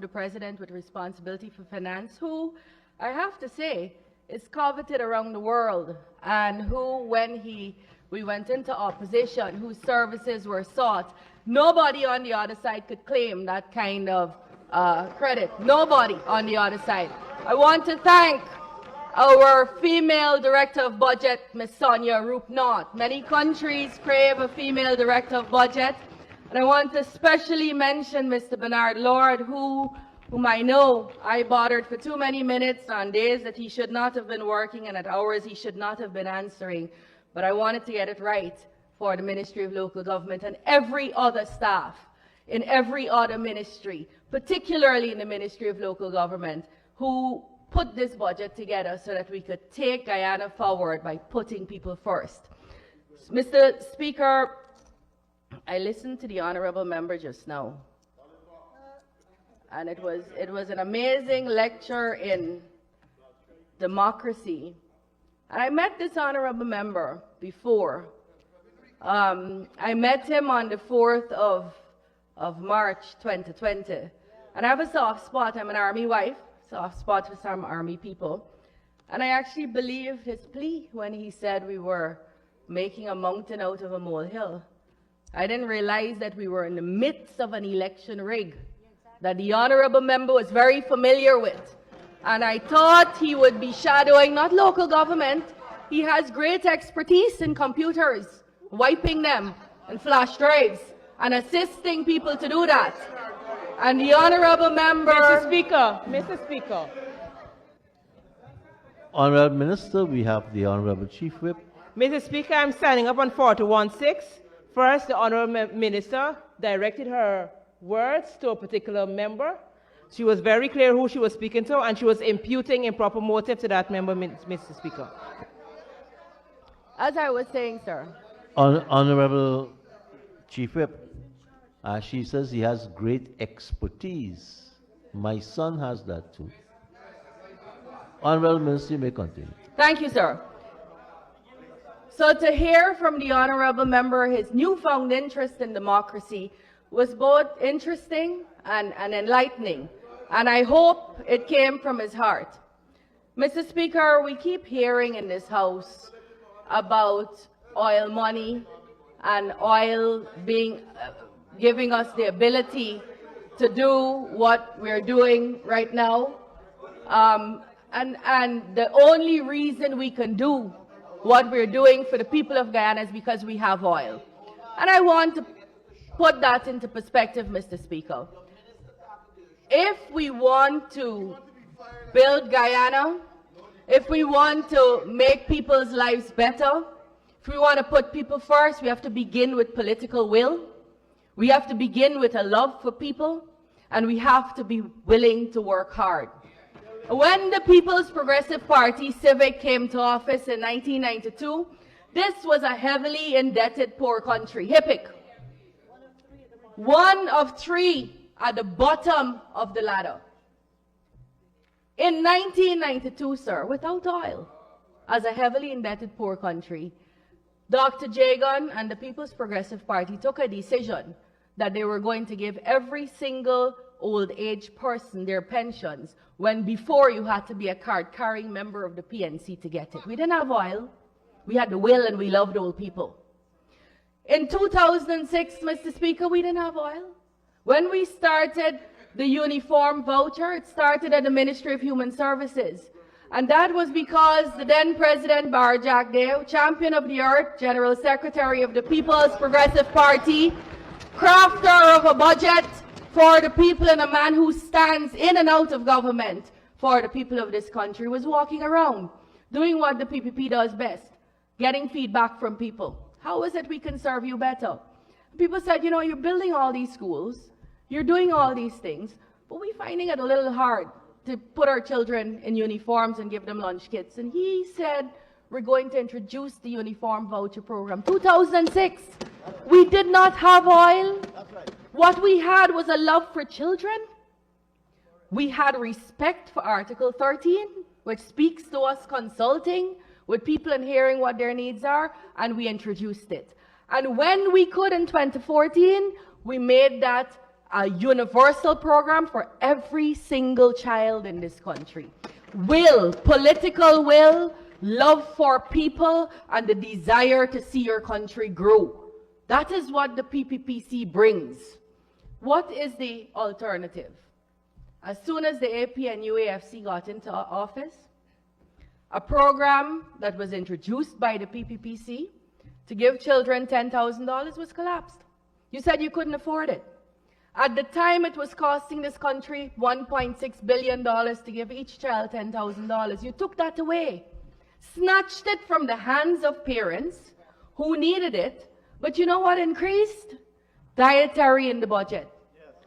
the President with responsibility for finance, who, I have to say, is coveted around the world, and who, when we went into opposition, whose services were sought, nobody on the other side could claim that kind of credit. Nobody on the other side. I want to thank our female Director of Budget, Ms. Sonia Roop-North. Many countries crave a female Director of Budget, and I want to especially mention Mr. Bernard Lord, whom I know I bothered for too many minutes on days that he should not have been working and at hours he should not have been answering. But I wanted to get it right for the Ministry of Local Government and every other staff in every other ministry, particularly in the Ministry of Local Government, who put this budget together so that we could take Guyana forward by putting people first. Mr. Speaker, I listened to the honorable member just now, and it was an amazing lecture in democracy. And I met this honorable member before. I met him on the 4th of March 2020, and I have a soft spot. I'm an Army wife, soft spot for some Army people. And I actually believed his plea when he said we were making a mountain out of a molehill. I didn't realize that we were in the midst of an election rig that the honorable member was very familiar with. And I thought he would be shadowing not local government. He has great expertise in computers, wiping them and flash drives and assisting people to do that. And the honorable member... Mr. Speaker. Honorable Minister, we have the Honorable Chief Whip. Mr. Speaker, I'm standing up on 41-6. First, the Honorable Minister directed her words to a particular member. She was very clear who she was speaking to, and she was imputing improper motive to that member, Mr. Speaker. As I was saying, sir. Honorable Chief Whip, she says he has great expertise. My son has that too. Honorable Minister, you may continue. Thank you, sir. So to hear from the honorable member his newfound interest in democracy was both interesting and enlightening, and I hope it came from his heart. Mr. Speaker, we keep hearing in this House about oil money and oil being giving us the ability to do what we're doing right now. And the only reason we can do what we're doing for the people of Guyana is because we have oil. And I want to put that into perspective, Mr. Speaker. If we want to build Guyana, if we want to make people's lives better, if we want to put people first, we have to begin with political will. We have to begin with a love for people, and we have to be willing to work hard. When the People's Progressive Party, Civic, came to office in 1992, this was a heavily indebted poor country, HIPC. One of three at the bottom of the ladder. In 1992, sir, without oil, as a heavily indebted poor country, Dr. Jagan and the People's Progressive Party took a decision that they were going to give every single old age person their pensions, when before you had to be a card-carrying member of the PNC to get it. We didn't have oil. We had the will, and we loved old people. In 2006, Mr. Speaker, we didn't have oil. When we started the uniform voucher, it started at the Ministry of Human Services. And that was because the then President Barjack Deo, champion of the earth, General Secretary of the People's Progressive Party, crafter of a budget for the people, and a man who stands in and out of government for the people of this country, was walking around doing what the PPP does best, getting feedback from people. How is it we can serve you better? People said, you know, you're building all these schools, you're doing all these things, but we're finding it a little hard to put our children in uniforms and give them lunch kits. And he said, we're going to introduce the uniform voucher program. 2006, we did not have oil. That's right. What we had was a love for children. We had respect for Article 13, which speaks to us consulting with people and hearing what their needs are, and we introduced it. And when we could in 2014, we made that a universal program for every single child in this country. Will, political will, love for people, and the desire to see your country grow. That is what the PPPC brings. What is the alternative? As soon as the APNU-AFC got into office, a program that was introduced by the PPPC to give children $10,000 was collapsed. You said you couldn't afford it. At the time, it was costing this country $1.6 billion to give each child $10,000. You took that away, snatched it from the hands of parents who needed it. But you know what increased? Dietary in the budget.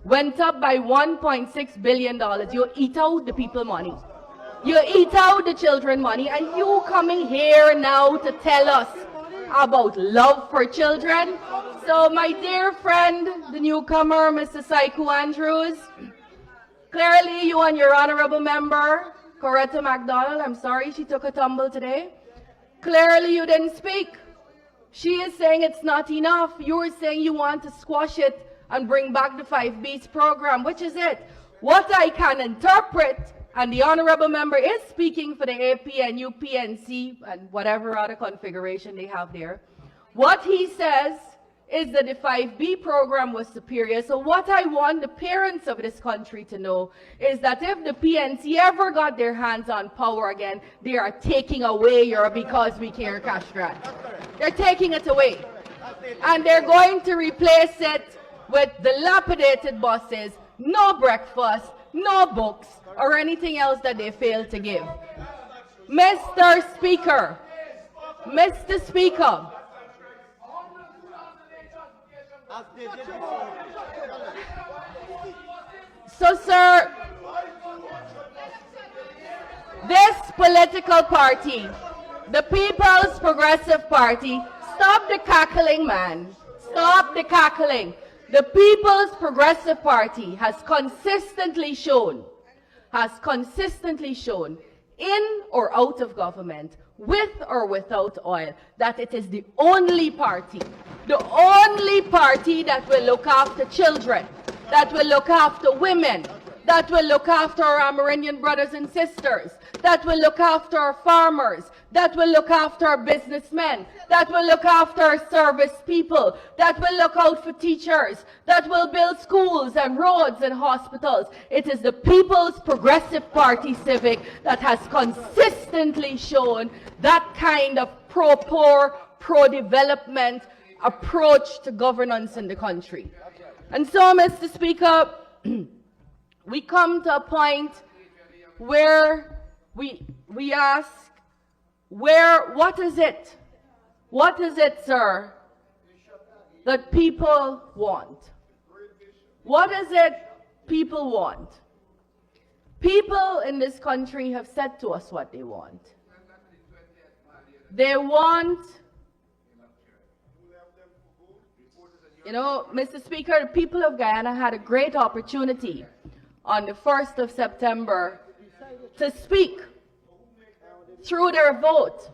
Went up by $1.6 billion. You eat out the people money. You eat out the children money, and you coming here now to tell us about love for children. So my dear friend, the newcomer, Mr. Saiku Andrews, clearly you and your honorable member, Coretta McDonald, I'm sorry she took a tumble today. Clearly you didn't speak. She is saying it's not enough. You're saying you want to squash it and bring back the 5Bs program, which is it. What I can interpret, and the honorable member is speaking for the APNU, PNC, and whatever other configuration they have there. What he says is that the 5B program was superior. So what I want the parents of this country to know is that if the PNC ever got their hands on power again, they are taking away your Because We Care cash grant. They're taking it away. And they're going to replace it with dilapidated buses, no breakfast, no books, or anything else that they fail to give. Mr. Speaker, so sir, this political party, the People's Progressive Party, stop the cackling, man. Stop the cackling. The People's Progressive Party has consistently shown, in or out of government, with or without oil, that it is the only party that will look after children, that will look after women, that will look after our Amerindian brothers and sisters, that will look after our farmers, that will look after our businessmen, that will look after our service people, that will look out for teachers, that will build schools and roads and hospitals. It is the People's Progressive Party Civic that has consistently shown that kind of pro-poor, pro-development approach to governance in the country. And so, Mr. Speaker, we come to a point where we ask, what is it, sir, that people want? What is it people want? People in this country have said to us what they want. They want, Mr. Speaker, the people of Guyana had a great opportunity on the 1st of September to speak through their vote.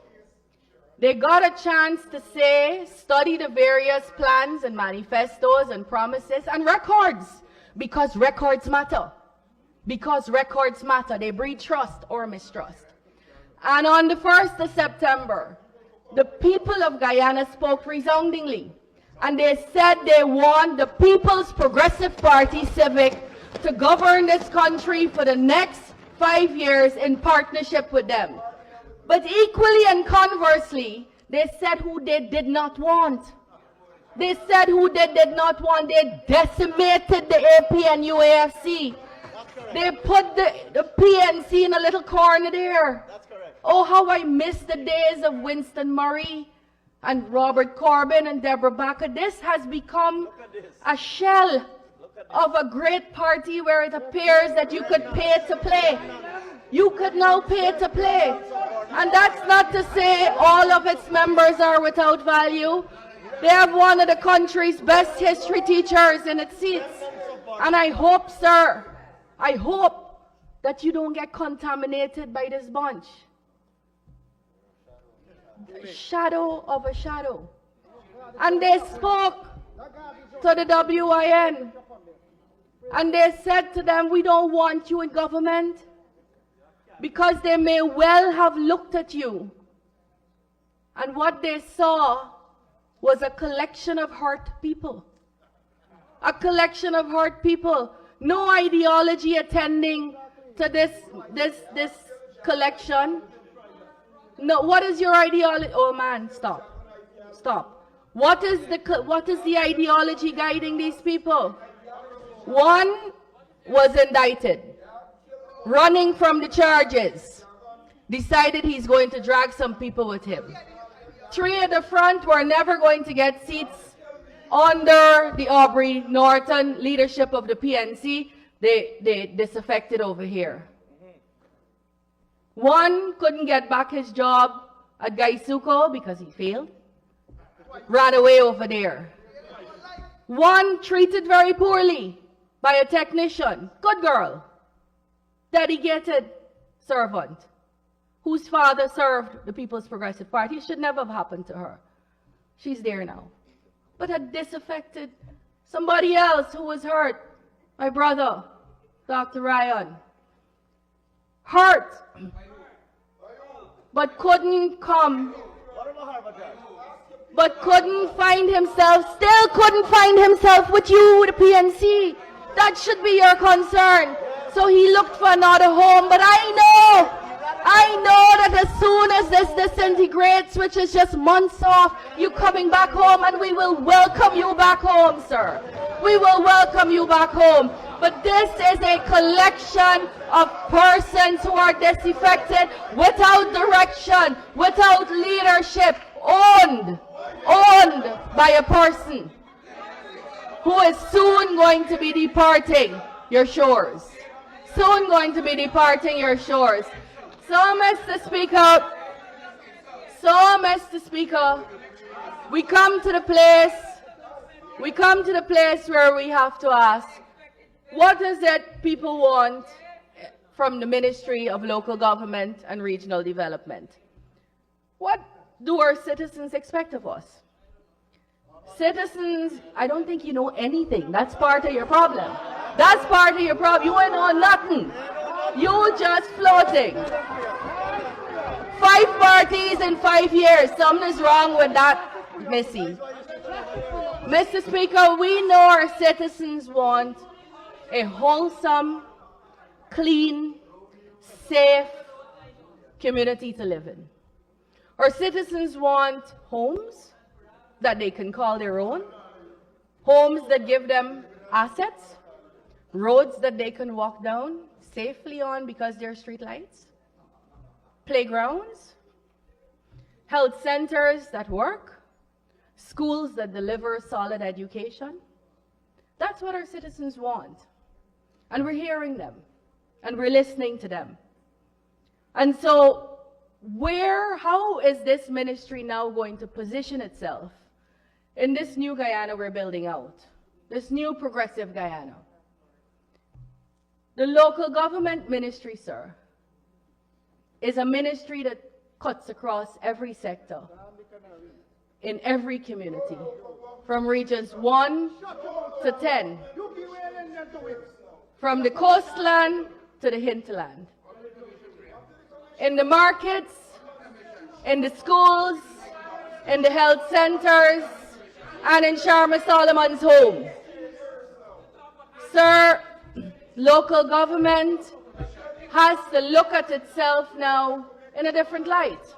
They got a chance to say, study the various plans and manifestos and promises and records, because records matter. Because records matter. They breed trust or mistrust. And on the 1st of September, the people of Guyana spoke resoundingly. And they said they want the People's Progressive Party Civic to govern this country for the next 5 years in partnership with them. But equally and conversely, they said who they did not want. They said who they did not want. They decimated the APNU-AFC. They put the PNC in a little corner there. Oh, how I miss the days of Winston Murray and Robert Corbyn and Deborah Baca. This has become a shell of a great party where it appears that you could pay to play. You could now pay to play. And that's not to say all of its members are without value. They have one of the country's best history teachers in its seats. And I hope, sir, I hope that you don't get contaminated by this bunch. Shadow of a shadow. And they spoke to the WIN. And they said to them, we don't want you in government because they may well have looked at you. And what they saw was a collection of hurt people. A collection of hurt people. No ideology attending to this collection. No, what is your ideology? Oh man, stop. Stop. What is the ideology guiding these people? One was indicted, running from the charges, decided he's going to drag some people with him. 3 at the front were never going to get seats under the Aubrey Norton leadership of the PNC. They disaffected over here. One couldn't get back his job at Gaisuco because he failed. Ran away over there. One treated very poorly by a technician. Good girl. Dedicated servant. Whose father served the People's Progressive Party. It should never have happened to her. She's there now. But had disaffected somebody else who was hurt. My brother, Dr. Ryan. Hurt. But couldn't come. But couldn't find himself, still couldn't find himself with you, the PNC. That should be your concern. So he looked for another home. But I know that as soon as this disintegrates, which is just months off, you coming back home, and we will welcome you back home, sir. We will welcome you back home. But this is a collection of persons who are disaffected, without direction, without leadership, owned by a person who is soon going to be departing your shores. Soon going to be departing your shores. So, Mr. Speaker, we come to the place where we have to ask, what is it people want from the Ministry of Local Government and Regional Development? What do our citizens expect of us? Citizens, I don't think you know anything. That's part of your problem. That's part of your problem. You ain't know nothing. You just floating. 5 parties in 5 years. Something is wrong with that, Missy. Mr. Speaker, we know our citizens want a wholesome, clean, safe community to live in. Our citizens want homes that they can call their own, homes that give them assets, roads that they can walk down safely on because they're street lights, playgrounds, health centers that work, schools that deliver solid education. That's what our citizens want. And we're hearing them, and we're listening to them. And so, how is this ministry now going to position itself in this new Guyana we're building out, this new progressive Guyana? The local government ministry, sir, is a ministry that cuts across every sector, in every community, from regions 1 to 10, from the coastland to the hinterland, in the markets, in the schools, in the health centers, and in Sharma Solomon's home. Sir, local government has to look at itself now in a different light.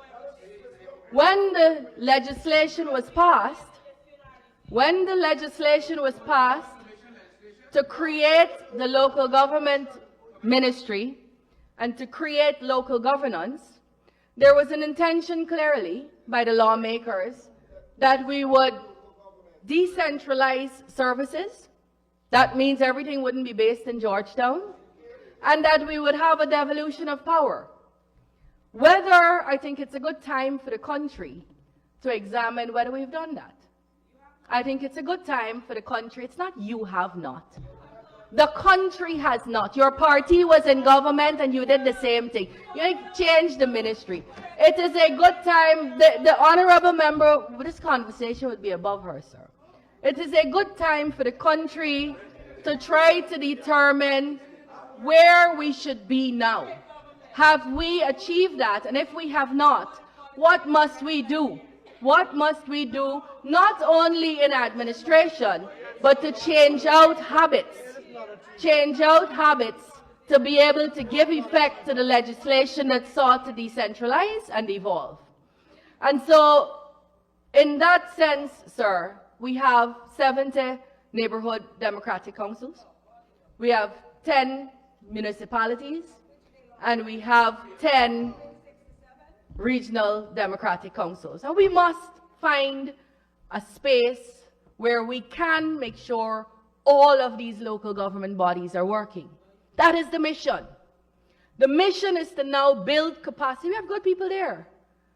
When the legislation was passed to create the local government ministry and to create local governance, there was an intention clearly by the lawmakers that we would decentralize services. That means everything wouldn't be based in Georgetown, and that we would have a devolution of power. Whether I think it's a good time for the country to examine whether we've done that. I think it's a good time for the country. It's not you have not. The country has not. Your party was in government and you did the same thing. You changed the ministry. It is a good time. The honorable member, this conversation would be above her, sir. It is a good time for the country to try to determine where we should be now. Have we achieved that? And if we have not, what must we do? What must we do not only in administration, but to change out habits? Change out habits to be able to give effect to the legislation that sought to decentralize and evolve. And so, in that sense, sir, we have 70 neighborhood democratic councils, we have 10 municipalities, and we have 10 regional democratic councils. And we must find a space where we can make sure all of these local government bodies are working. That is the mission. The mission is to now build capacity. We have good people there.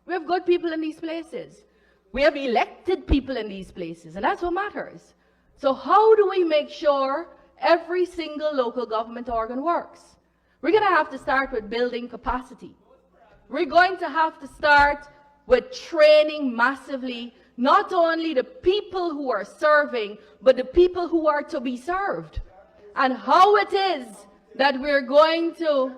We have good people in these places. We have elected people in these places, and that's what matters. So how do we make sure every single local government organ works? We're going to have to start with building capacity. We're going to have to start with training massively, not only the people who are serving, but the people who are to be served. And how it is that we're going to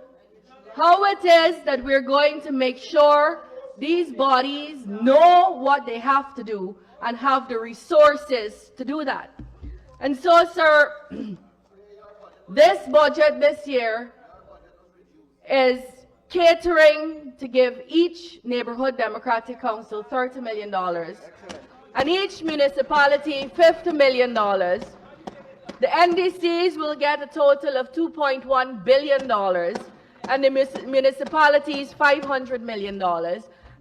make sure these bodies know what they have to do and have the resources to do that. And so, sir, this budget this year is catering to give each neighborhood democratic council $30 million and each municipality $50 million. The NDCs will get a total of $2.1 billion and the municipalities $500 million.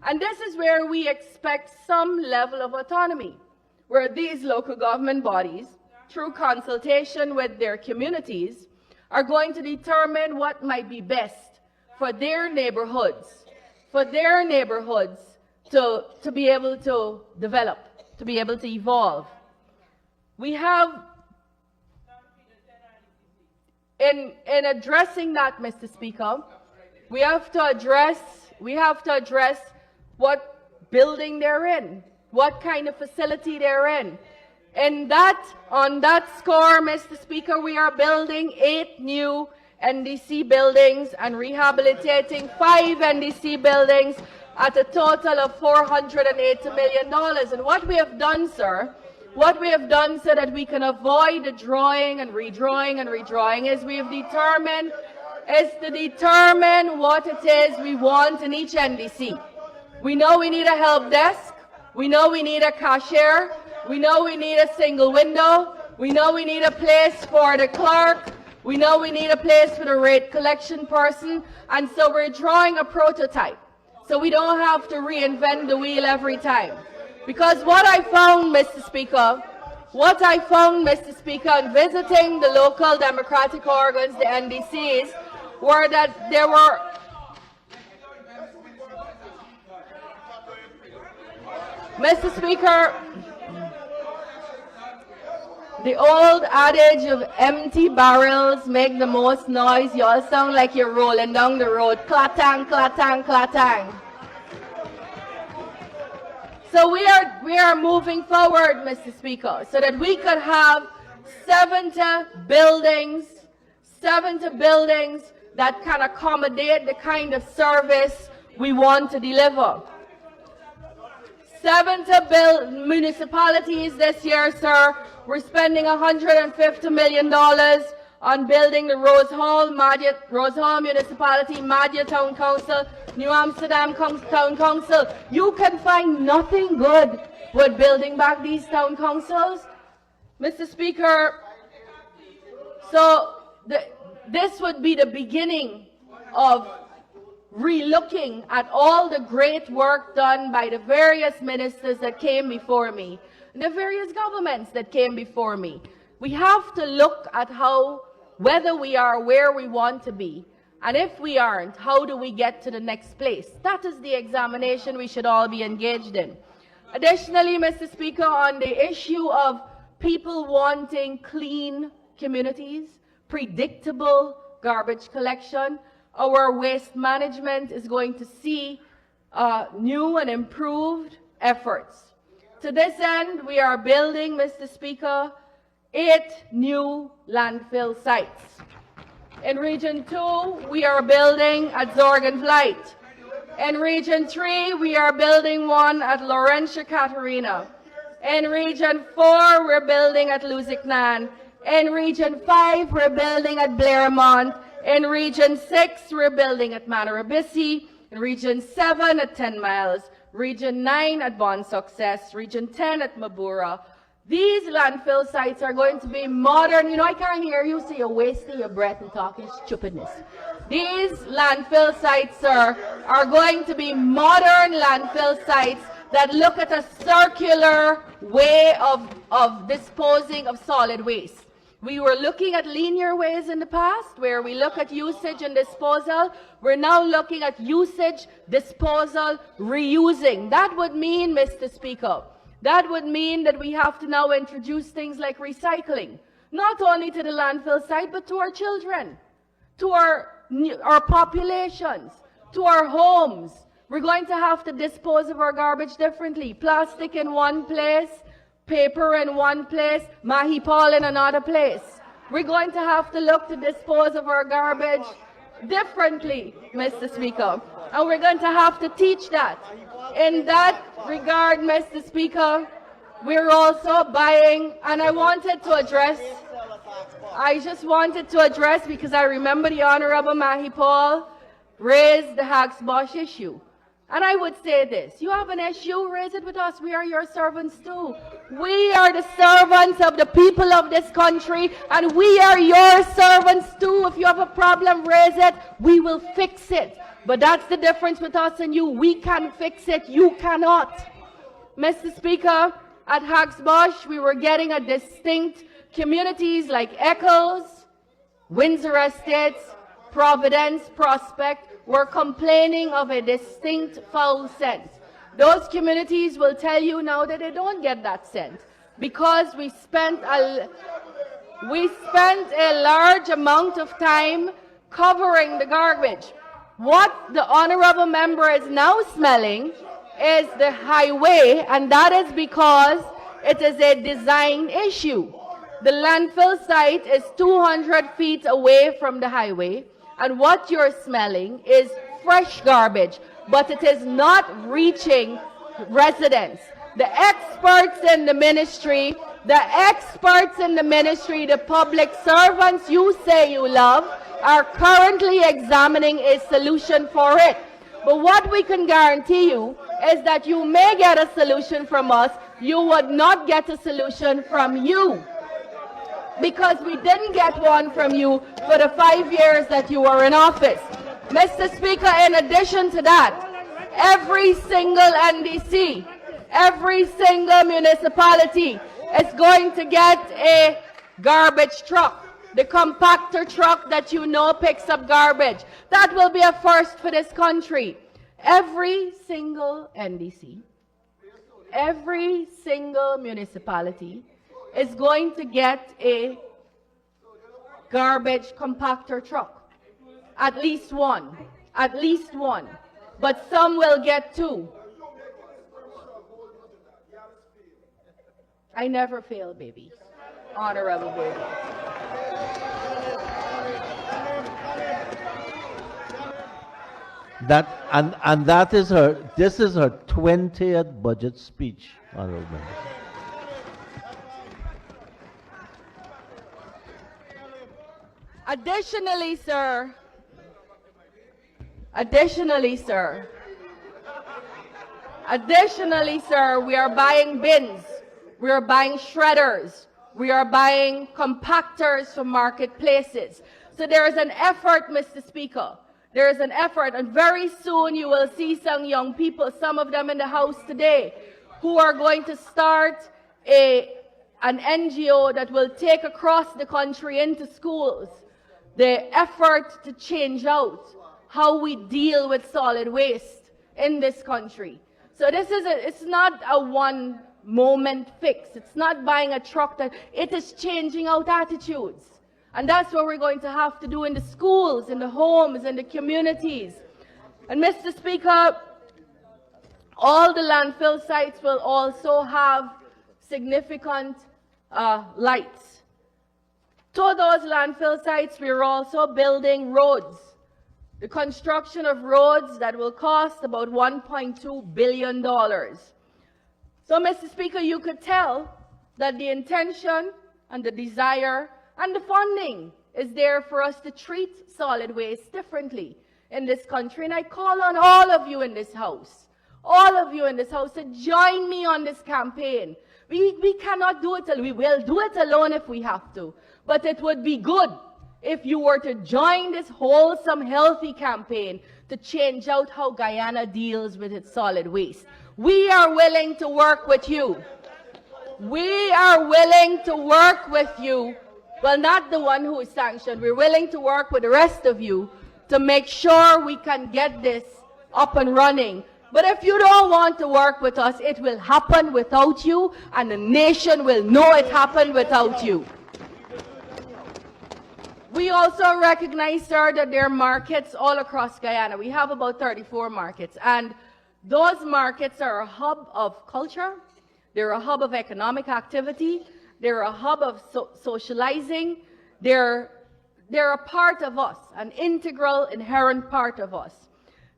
And this is where we expect some level of autonomy, where these local government bodies, through consultation with their communities, are going to determine what might be best for their neighborhoods, to be able to develop, to be able to evolve. We have, in addressing that, Mr. Speaker, we have to address what building they're in, what kind of facility they're in. And on that score, Mr. Speaker, we are building 8 new NDC buildings and rehabilitating 5 NDC buildings at a total of $480 million. And what we have done, sir, so that we can avoid the drawing and redrawing is we have determined what it is we want in each NDC. We know we need a help desk. We know we need a cashier. We know we need a single window. We know we need a place for the clerk. We know we need a place for the rate collection person. And so we're drawing a prototype, so we don't have to reinvent the wheel every time. Because what I found, Mr. Speaker, in visiting the local democratic organs, the NDCs, were that there were Mr. Speaker, the old adage of empty barrels make the most noise. You all sound like you're rolling down the road. Clatang, clatang, clatang. So we are moving forward, Mr. Speaker, so that we could have 70 buildings that can accommodate the kind of service we want to deliver. 70 municipalities this year, sir. We're spending $150 million on building the Rose Hall Municipality, Madja Town Council, New Amsterdam Town Council. You can find nothing good with building back these town councils. Mr. Speaker, so this would be the beginning of relooking at all the great work done by the various ministers that came before me, the various governments that came before me. We have to look at whether we are where we want to be, and if we aren't, how do we get to the next place? That is the examination we should all be engaged in. Additionally, Mr. Speaker, on the issue of people wanting clean communities, predictable garbage collection, our waste management is going to see new and improved efforts. To this end, we are building, Mr. Speaker, 8 new landfill sites. In Region 2, we are building at Zorgan Flight. In Region 3, we are building one at Laurentia Catarina. In Region 4, we're building at Lusignan. In Region 5, we're building at Blairmont. In Region 6, we're building at Manarabisi. In Region 7 at 10 Miles. Region 9 at Bon Success. Region 10 at Mabura. These landfill sites are going to be modern. You know, I can't hear you, so you're wasting your breath and talking stupidness. These landfill sites, sir, are going to be modern landfill sites that look at a circular way of disposing of solid waste. We were looking at linear ways in the past, where we look at usage and disposal. We're now looking at usage, disposal, reusing. That would mean, Mr. Speaker, that would mean that we have to now introduce things like recycling, not only to the landfill site, but to our children, to our populations, to our homes. We're going to have to dispose of our garbage differently. Plastic in one place, paper in one place, mahi-pal in another place. We're going to have to look to dispose of our garbage differently, Mr. Speaker. And we're going to have to teach that. In that regard, Mr. Speaker, we're also buying, and I just wanted to address, because I remember the Honorable Mahi-Paul raised the Haggs-Bosch issue. And I would say this: you have an issue, raise it with us. We are your servants too. We are the servants of the people of this country, and we are your servants too. If you have a problem, raise it. We will fix it. But that's the difference with us and you. We can fix it. You cannot. Mr. Speaker, at Haggs-Bosch, we were getting a distinct communities like Eccles, Windsor Estates, Providence, Prospect, were complaining of a distinct foul scent. Those communities will tell you now that they don't get that scent because we spent a large amount of time covering the garbage. What the honorable member is now smelling is the highway, and that is because it is a design issue. The landfill site is 200 feet away from the highway, and what you're smelling is fresh garbage, but it is not reaching residents. The experts in the ministry, the public servants you say you love, are currently examining a solution for it. But what we can guarantee you is that you may get a solution from us, you would not get a solution from you, because we didn't get one from you for the 5 years that you were in office. Mr. Speaker, in addition to that, every single NDC, every single municipality is going to get a garbage truck, the compactor truck that you know picks up garbage. That will be a first for this country. Every single NDC, every single municipality is going to get a garbage compactor truck. At least one. But some will get 2. I never fail, baby. Honorable baby. This is her 20th budget speech, honorable member. Additionally, sir, we are buying bins, we are buying shredders, we are buying compactors from marketplaces. So there is an effort, Mr. Speaker. There is an effort, and very soon you will see some young people, some of them in the House today, who are going to start an NGO that will take across the country into schools the effort to change out how we deal with solid waste in this country. So it's not a one moment fix. It's not buying a truck. It is changing out attitudes. And that's what we're going to have to do in the schools, in the homes, in the communities. And Mr. Speaker, all the landfill sites will also have significant lights. To those landfill sites, we are also building roads. The construction of roads that will cost about $1.2 billion. So, Mr. Speaker, you could tell that the intention and the desire and the funding is there for us to treat solid waste differently in this country. And I call on all of you in this house, to join me on this campaign. We cannot do it alone. We will do it alone if we have to. But it would be good if you were to join this wholesome, healthy campaign to change out how Guyana deals with its solid waste. We are willing to work with you. We are willing to work with you. Well, not the one who is sanctioned. We're willing to work with the rest of you to make sure we can get this up and running. But if you don't want to work with us, it will happen without you, and the nation will know it happened without you. We also recognize, sir, that there are markets all across Guyana. We have about 34 markets, and those markets are a hub of culture, they're a hub of economic activity, they're a hub of socializing, they're a part of us, an integral, inherent part of us.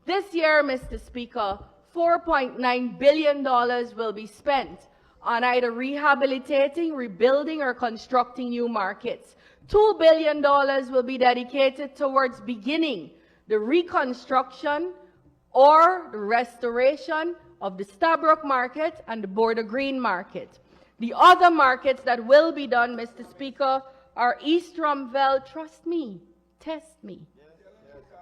This year, Mr. Speaker, $4.9 billion will be spent on either rehabilitating, rebuilding, or constructing new markets. $2 billion will be dedicated towards beginning the reconstruction or the restoration of the Stabroek market and the Border Green market. The other markets that will be done, Mr. Speaker, are East Rumveld, trust me, test me.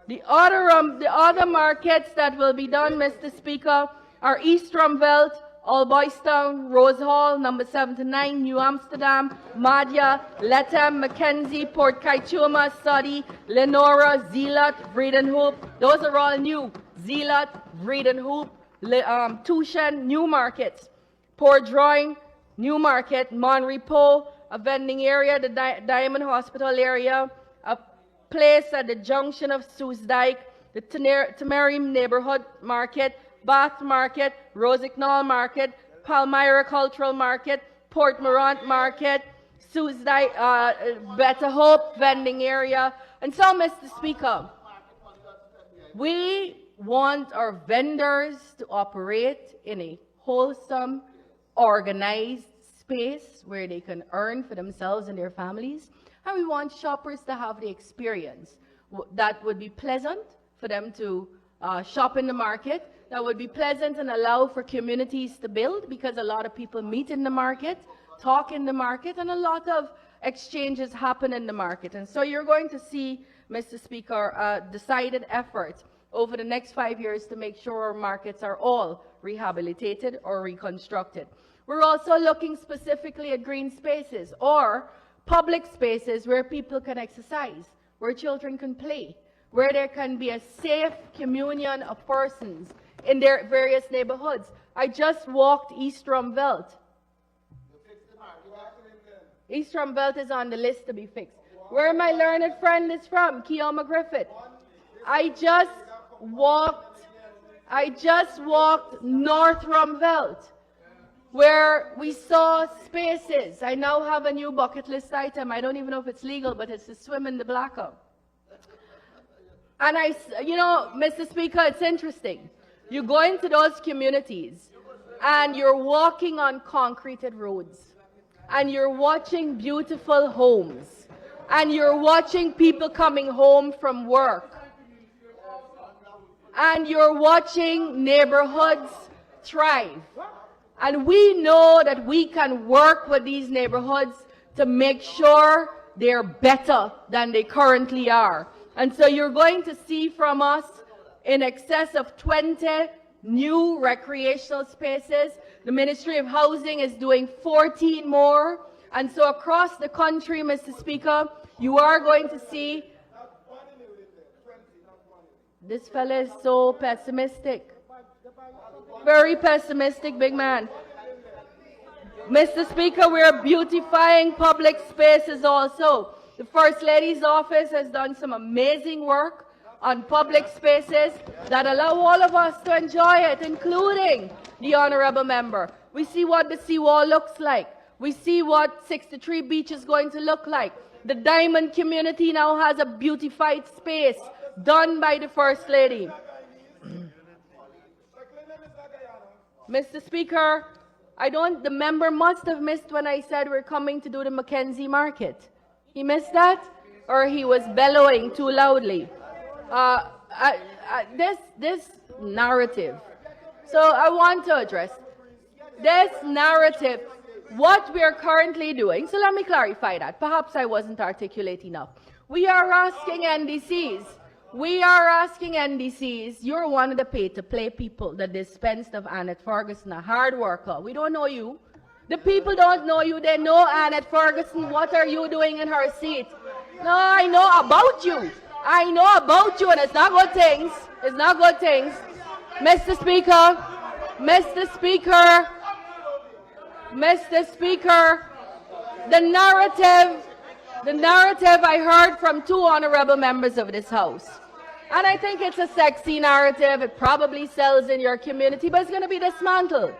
The other markets that will be done, Mr. Speaker, are East Rumveld, Old Boys Town, Rose Hall, number 79, New Amsterdam, Madja, Lethem, Mackenzie, Port Kaituma, Soddy, Lenora, Zeeland, Vredenhoop. Those are all new. Zeeland, Vredenhoop, Tushen, new markets. Port Drawing, new market. Monrepo, a vending area, the Diamond Hospital area, a place at the junction of Soesdijk, the Tamerim neighborhood market, Bath Market, Rosignol Market, Palmyra Cultural Market, Port Morant Market, Soesdijk, Better Hope vending area. And so, Mr. Speaker, we want our vendors to operate in a wholesome, organized space where they can earn for themselves and their families. And we want shoppers to have the experience that would be pleasant for them to shop in the market, that would be pleasant and allow for communities to build, because a lot of people meet in the market, talk in the market, and a lot of exchanges happen in the market. And so you're going to see, Mr. Speaker, a decided effort over the next 5 years to make sure our markets are all rehabilitated or reconstructed. We're also looking specifically at green spaces or public spaces where people can exercise, where children can play, where there can be a safe communion of persons in their various neighborhoods. I just walked East Rumveld. East Rumveld is on the list to be fixed. Where my learned friend is from, Keoma Griffith. I just walked North Rumveld, where we saw spaces. I now have a new bucket list item. I don't even know if it's legal, but it's to swim in the blackout. And Mr. Speaker, it's interesting. You go into those communities and you're walking on concreted roads and you're watching beautiful homes and you're watching people coming home from work and you're watching neighborhoods thrive. And we know that we can work with these neighborhoods to make sure they're better than they currently are. And so you're going to see from us in excess of 20 new recreational spaces. The Ministry of Housing is doing 14 more. And so across the country, Mr. Speaker, you are going to see. This fella is so pessimistic. Very pessimistic, big man. Mr. Speaker, we are beautifying public spaces also. The First Lady's office has done some amazing work on public spaces that allow all of us to enjoy it, including the honorable member. We see what the seawall looks like. We see what 63 Beach is going to look like. The Diamond community now has a beautified space done by the First Lady. Mr. Speaker, the member must have missed when I said we're coming to do the Mackenzie Market. He missed that? Or he was bellowing too loudly? This narrative. So I want to address this narrative, what we are currently doing. So let me clarify that. Perhaps I wasn't articulate enough. We are asking NDCs. You're one of the pay-to-play people that dispensed of Annette Ferguson, a hard worker. We don't know you. The people don't know you. They know Annette Ferguson. What are you doing in her seat? No, I know about you. And it's not good things. Mr. Speaker, the narrative I heard from two honorable members of this House. And I think it's a sexy narrative. It probably sells in your community, but it's going to be dismantled.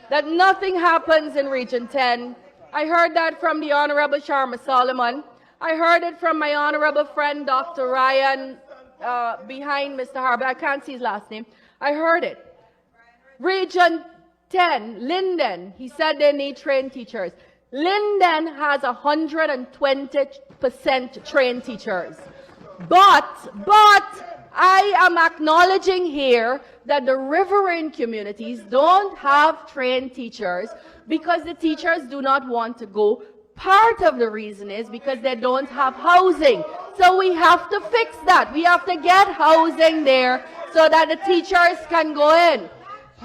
That nothing happens in Region 10. I heard that from the Honorable Sharma Solomon. I heard it from my honorable friend, Dr. Ryan, behind Mr. Harbour. I can't see his last name. I heard it. Region 10, Linden, he said they need trained teachers. Linden has 120% trained teachers. But I am acknowledging here that the riverine communities don't have trained teachers because the teachers do not want to go. Part of the reason is because they don't have housing. So we have to fix that. We have to get housing there so that the teachers can go in.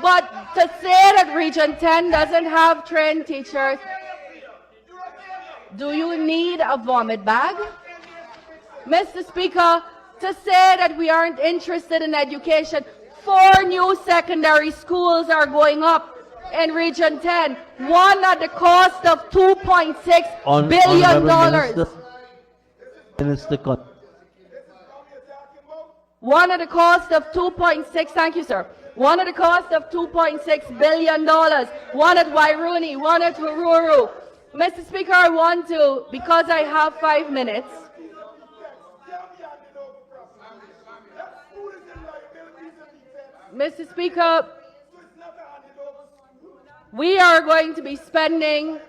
But to say that Region 10 doesn't have trained teachers, do you need a vomit bag? Mr. Speaker, to say that we aren't interested in education, 4 new secondary schools are going up in Region 10, one at the cost of $2.6 billion. One at the cost of 2.6, thank you, sir. One at the cost of $2.6 billion. One at Wairuni, one at Hururu. Mr. Speaker, I want to, because I have 5 minutes, Mr. Speaker, we are going to be spending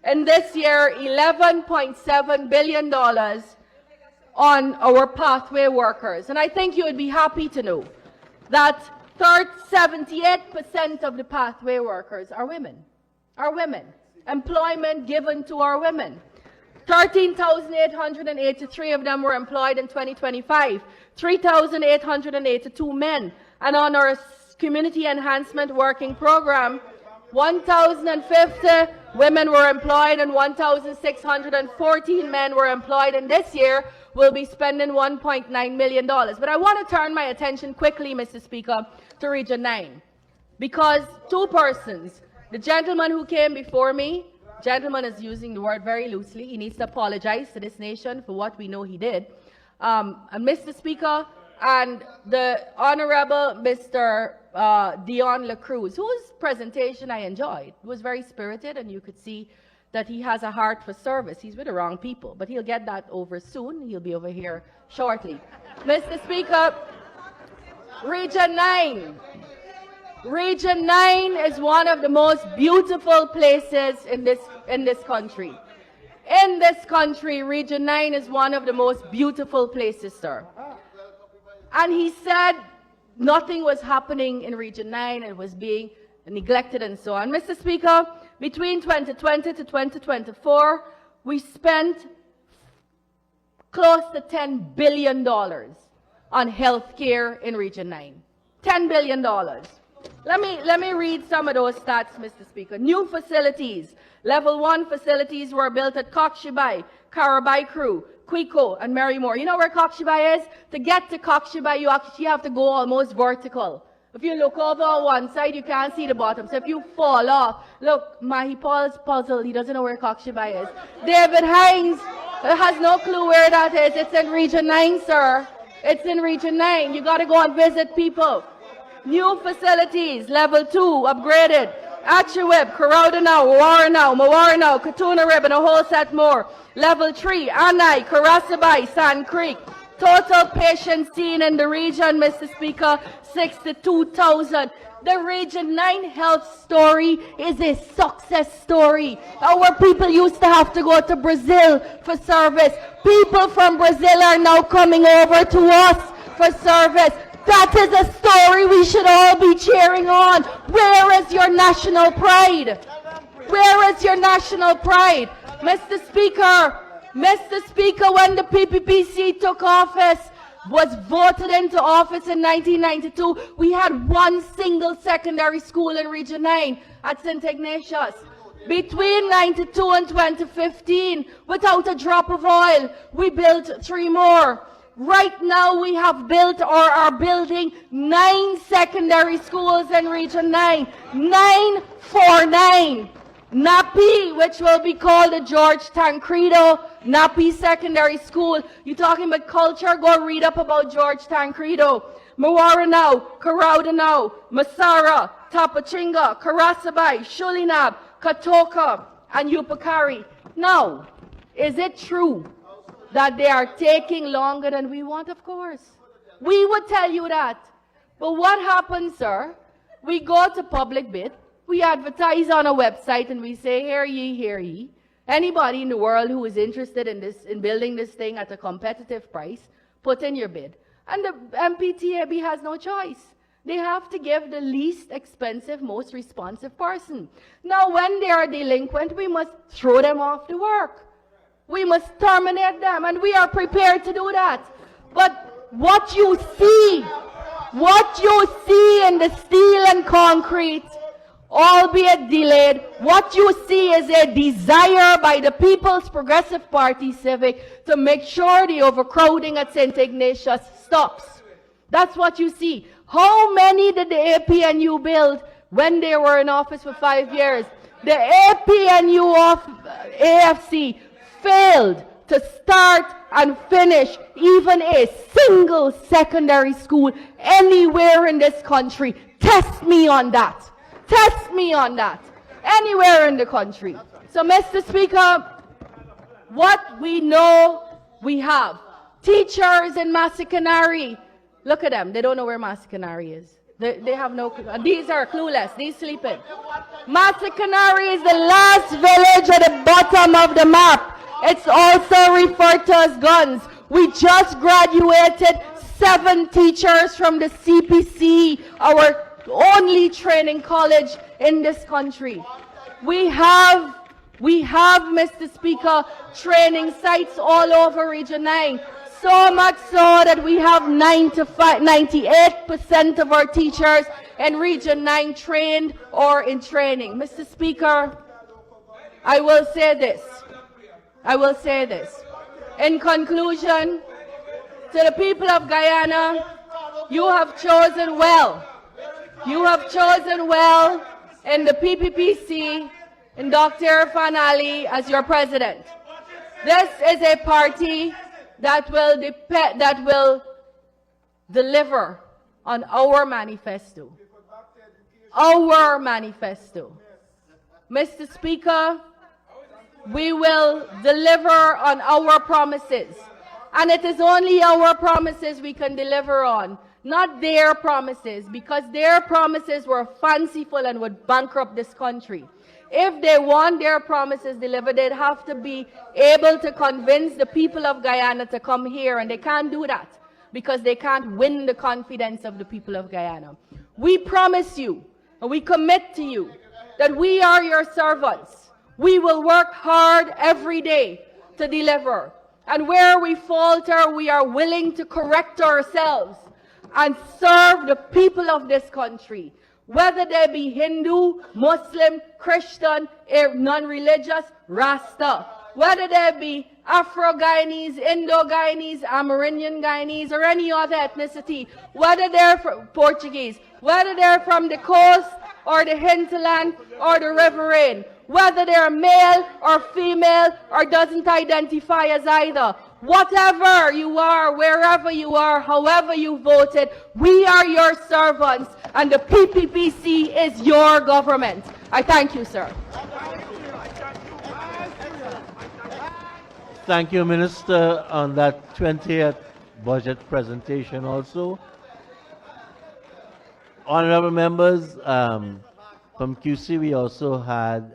in this year $11.7 billion on our pathway workers. And I think you would be happy to know that 78% of the pathway workers are women. Employment given to our women. 13,883 of them were employed in 2025. 3,882 men. And on our community enhancement working program, 1,050 women were employed and 1,614 men were employed. And this year, we'll be spending $1.9 million. But I want to turn my attention quickly, Mr. Speaker, to Region 9. Because 2 persons, the gentleman who came before me, gentleman is using the word very loosely. He needs to apologize to this nation for what we know he did. And Mr. Speaker, and the Honorable Mr. Dion LaCruz, whose presentation I enjoyed. It was very spirited, and you could see that he has a heart for service. He's with the wrong people, but he'll get that over soon. He'll be over here shortly. Mr. Speaker, Region 9. Region 9 is one of the most beautiful places in this country. In this country, Region 9 is one of the most beautiful places, sir. And he said nothing was happening in Region 9, it was being neglected and so on. Mr. Speaker, between 2020 to 2024, we spent close to $10 billion on health care in Region 9. $10 billion. Let me read some of those stats, Mr. Speaker. New facilities. Level 1 facilities were built at Coxshibai, Carabaikrou, Quito, and Marymore. You know where Coxshibai is? To get to Coxshibai, you actually have to go almost vertical. If you look over on one side, you can't see the bottom. So if you fall off, look, Mahi Paul's puzzled. He doesn't know where Coxshibai is. David Hines has no clue where that is. It's in Region 9, sir. It's in Region 9. You got to go and visit people. New facilities, level 2, upgraded. Atcheweb, Corrowdenau, Mawaranow, Katuna Rib, and a whole set more. Level 3, Anai, Karasabai, Sand Creek. Total patients seen in the region, Mr. Speaker, 62,000. The Region 9 health story is a success story. Our people used to have to go to Brazil for service. People from Brazil are now coming over to us for service. That is a story we should all be cheering on. Where is your national pride? Where is your national pride? Mr. Speaker, when the PPPC took office, was voted into office in 1992, we had one single secondary school in Region 9 at St. Ignatius. Between 92 and 2015, without a drop of oil, we built 3 more. Right now, we have built or are building 9 secondary schools in Region 9. 949. Napi, which will be called the George Tancredo Napi Secondary School. You talking about culture? Go read up about George Tancredo. Mawaranow, Corrowdenau, Masara, Tapachinga, Karasabai, Shulinab, Katoka, and Yupakari. Now, is it true that they are taking longer than we want? Of course. We would tell you that. But what happens, sir? We go to public bid. We advertise on a website and we say, hear ye, hear ye. Anybody in the world who is interested in this, in building this thing at a competitive price, put in your bid. And the MPTAB has no choice. They have to give the least expensive, most responsive person. Now, when they are delinquent, we must throw them off the work. We must terminate them, and we are prepared to do that. But what you see in the steel and concrete, albeit delayed, what you see is a desire by the People's Progressive Party Civic to make sure the overcrowding at St. Ignatius stops. That's what you see. How many did the APNU build when they were in office for 5 years? The APNU of AFC failed to start and finish even a single secondary school anywhere in this country. Test me on that. Test me on that. Anywhere in the country. So, Mr. Speaker, what we know we have. Teachers in Massicanari. Look at them. They don't know where Massicanari is. They have no clue. These are clueless. These sleeping. Massicanari is the last village at the bottom of the map. It's also referred to as Guns. We just graduated 7 teachers from the CPC, our only training college in this country. We have, Mr. Speaker, training sites all over Region 9. So much so that we have 98% of our teachers in Region 9 trained or in training. Mr. Speaker, I will say this. In conclusion, to the people of Guyana, you have chosen well. You have chosen well in the PPPC in Dr. Irfan Ali as your president. This is a party that will deliver on our manifesto. Our manifesto. Mr. Speaker, we will deliver on our promises. And it is only our promises we can deliver on, not their promises, because their promises were fanciful and would bankrupt this country. If they want their promises delivered, they'd have to be able to convince the people of Guyana to come here, and they can't do that because they can't win the confidence of the people of Guyana. We promise you, and we commit to you, that we are your servants. We will work hard every day to deliver. And where we falter, we are willing to correct ourselves and serve the people of this country, whether they be Hindu, Muslim, Christian, non-religious, Rasta, whether they be Afro-Guyanese, Indo-Guyanese, Amerindian Guyanese, or any other ethnicity, whether they're Portuguese, whether they're from the coast or the hinterland or the riverine, whether they're male or female or doesn't identify as either. Whatever you are, wherever you are, however you voted, we are your servants, and the PPPC is your government. I thank you, sir. Thank you, Minister, on that 20th budget presentation also. Honorable members, from QC we also had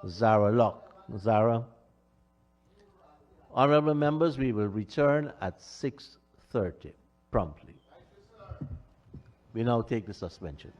Zara Locke. Zara. Honorable members, we will return at 6:30 promptly. We now take the suspension.